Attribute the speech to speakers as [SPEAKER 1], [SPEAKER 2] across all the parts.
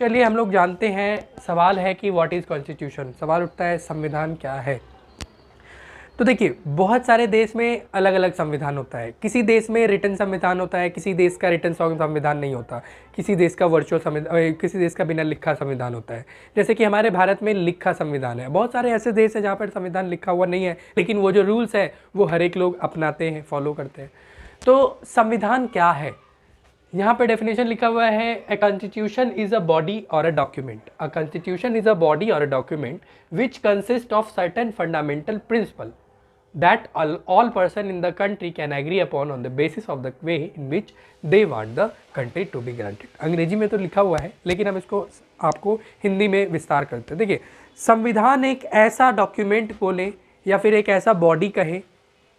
[SPEAKER 1] चलिए हम लोग जानते हैं, सवाल है कि व्हाट इज़ कॉन्स्टिट्यूशन। सवाल उठता है संविधान क्या है। तो देखिए बहुत सारे देश में अलग अलग संविधान होता है। किसी देश में रिटन संविधान होता है, किसी देश का रिटन संविधान नहीं होता, किसी देश का वर्चुअल संविधान, किसी देश का बिना लिखा संविधान होता है। जैसे कि हमारे भारत में लिखा संविधान है। बहुत सारे ऐसे देश हैं जहाँ पर संविधान लिखा हुआ नहीं है, लेकिन वो जो रूल्स है वो हर एक लोग अपनाते हैं, फॉलो करते हैं। तो संविधान क्या है, यहाँ पे डेफिनेशन लिखा हुआ है, a constitution is a body और a document. A constitution is a body और a document which consist of certain fundamental principle that all person in the country can agree upon on the basis of the way in which they want the country to be granted। अंग्रेजी में तो लिखा हुआ है, लेकिन हम इसको आपको हिंदी में विस्तार करते हैं। देखिए संविधान एक ऐसा डॉक्यूमेंट बोले या फिर एक ऐसा बॉडी कहे,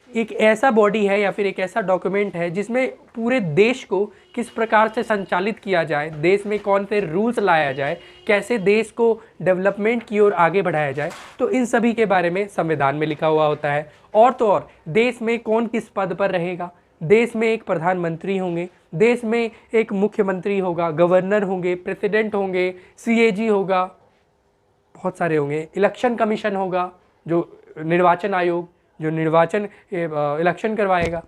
[SPEAKER 1] एक ऐसा बॉडी है या फिर एक ऐसा डॉक्यूमेंट है जिसमें पूरे देश को किस प्रकार से संचालित किया जाए, देश में कौन से रूल्स लाया जाए, कैसे देश को डेवलपमेंट की ओर आगे बढ़ाया जाए, तो इन सभी के बारे में संविधान में लिखा हुआ होता है। और तो और देश में कौन किस पद पर रहेगा, देश में एक प्रधानमंत्री होंगे, देश में एक मुख्यमंत्री होगा, गवर्नर होंगे, प्रेसिडेंट होंगे, सीएजी होगा, बहुत सारे होंगे, इलेक्शन कमीशन होगा, जो निर्वाचन आयोग जो निर्वाचन इलेक्शन करवाएगा।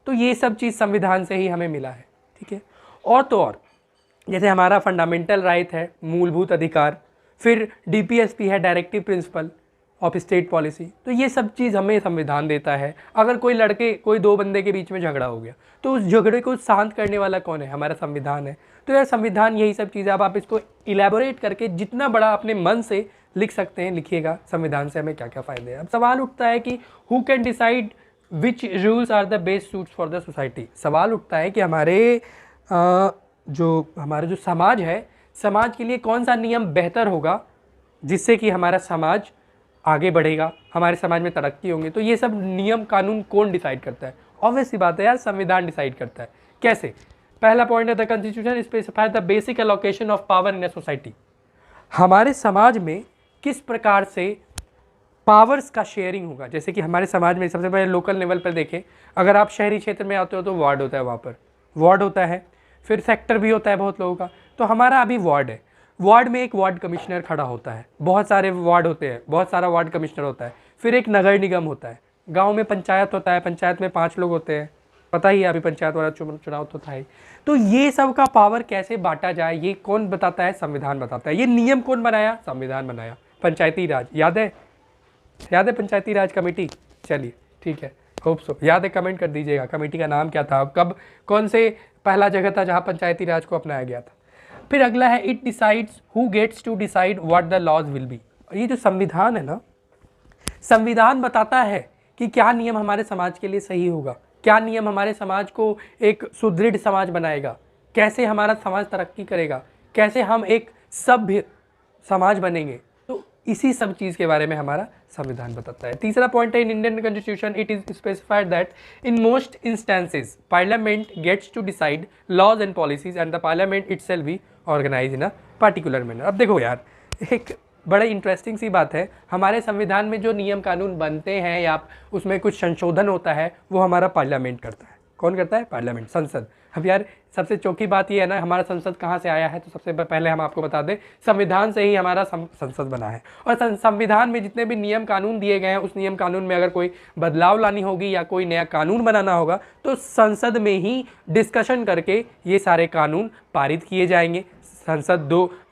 [SPEAKER 1] तो ये सब चीज़ संविधान से ही हमें मिला है, ठीक है। और तो और जैसे हमारा फंडामेंटल राइट है मूलभूत अधिकार, फिर डीपीएसपी है directive principle of state policy, तो ये सब चीज़ हमें संविधान देता है। अगर कोई दो बंदे के बीच में झगड़ा हो गया तो उस झगड़े को शांत करने वाला कौन है, हमारा संविधान है। तो यार संविधान यही सब चीज़ें, अब आप इसको इलेबोरेट करके जितना बड़ा अपने मन से लिख सकते हैं, लिखिएगा संविधान से हमें क्या क्या फ़ायदे हैं। अब सवाल उठता है कि who can decide which rules are the best suits for the society. सवाल उठता है कि हमारा जो समाज है, समाज के लिए कौन सा नियम बेहतर होगा जिससे कि हमारा समाज आगे बढ़ेगा, हमारे समाज में तरक्की होंगी। तो ये सब नियम कानून कौन डिसाइड करता है? ऑब्वियस सी बात है यार, संविधान डिसाइड करता है। कैसे? पहला पॉइंट है the constitution specifies the basic allocation of power in a society. हमारे समाज में किस प्रकार से पावर्स का शेयरिंग होगा। जैसे कि हमारे समाज में सबसे पहले लोकल लेवल पर देखें, अगर आप शहरी क्षेत्र में आते हो तो वार्ड होता है, वहाँ पर वार्ड होता है, फिर सेक्टर भी होता है बहुत लोगों का। तो हमारा अभी वार्ड है, वार्ड में एक वार्ड कमिश्नर खड़ा होता है, बहुत सारे वार्ड होते हैं, बहुत सारा वार्ड कमिश्नर होता है, फिर एक नगर निगम होता है, गाँव में पंचायत होता है, पंचायत में 5 लोग होते हैं, पता ही है अभी पंचायत वाला चुनाव तो था ही। तो ये सब का पावर कैसे बांटा जाए, ये कौन बताता है? संविधान बताता है। ये नियम कौन बनाया? संविधान बनाया। पंचायती राज याद है पंचायती राज कमेटी? चलिए ठीक है, होप सो याद है, कमेंट कर दीजिएगा कमेटी का नाम क्या था, कब कौन से पहला जगह था जहाँ पंचायती राज को अपनाया गया था। फिर अगला है it decides who gets to decide what the laws will be. ये जो संविधान है ना, संविधान बताता है कि क्या नियम हमारे समाज के लिए सही होगा, क्या नियम हमारे समाज को एक सुदृढ़ समाज बनाएगा, कैसे हमारा समाज तरक्की करेगा, कैसे हम एक सभ्य समाज बनेंगे। तो इसी सब चीज़ के बारे में हमारा संविधान बताता है। तीसरा पॉइंट है in Indian constitution it is specified that in most instances parliament gets to decide laws and policies and the parliament itself भी organise in a particular manner. अब देखो यार, एक बड़े इंटरेस्टिंग सी बात है, हमारे संविधान में जो नियम कानून बनते हैं या उसमें कुछ संशोधन होता है वो हमारा पार्लियामेंट करता है। कौन करता है? पार्लियामेंट, संसद। अब यार सबसे चौकी बात ये है ना, हमारा संसद कहाँ से आया है? तो सबसे पहले हम आपको बता दें, संविधान से ही हमारा संसद बना है। और संविधान में जितने भी नियम कानून दिए गए हैं, उस नियम कानून में अगर कोई बदलाव लानी होगी या कोई नया कानून बनाना होगा तो संसद में ही डिस्कशन करके ये सारे कानून पारित किए जाएंगे। संसद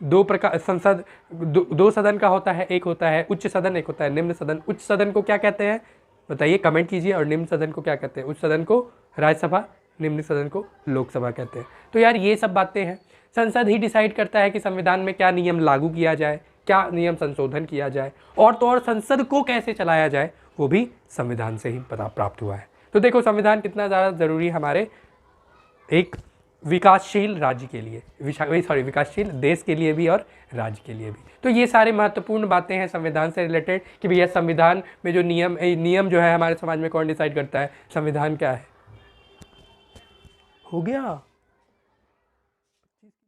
[SPEAKER 1] दो सदन का होता है, एक होता है उच्च सदन, एक होता है निम्न सदन। उच्च सदन को क्या कहते हैं बताइए, कमेंट कीजिए। और निम्न सदन को क्या कहते हैं? उच्च सदन को राज्यसभा, निम्न सदन को लोकसभा कहते हैं। तो यार ये सब बातें हैं, संसद ही डिसाइड करता है कि संविधान में क्या नियम लागू किया जाए, क्या नियम संशोधन किया जाए, और तो और संसद को कैसे चलाया जाए वो भी संविधान से ही पता प्राप्त हुआ है। तो देखो संविधान कितना ज़्यादा ज़रूरी है हमारे एक विकासशील राज्य के लिए, विकासशील देश के लिए भी और राज्य के लिए भी। तो ये सारे महत्वपूर्ण बातें हैं संविधान से रिलेटेड कि भैया संविधान में जो नियम जो है हमारे समाज में कौन डिसाइड करता है, संविधान क्या है। हो गया।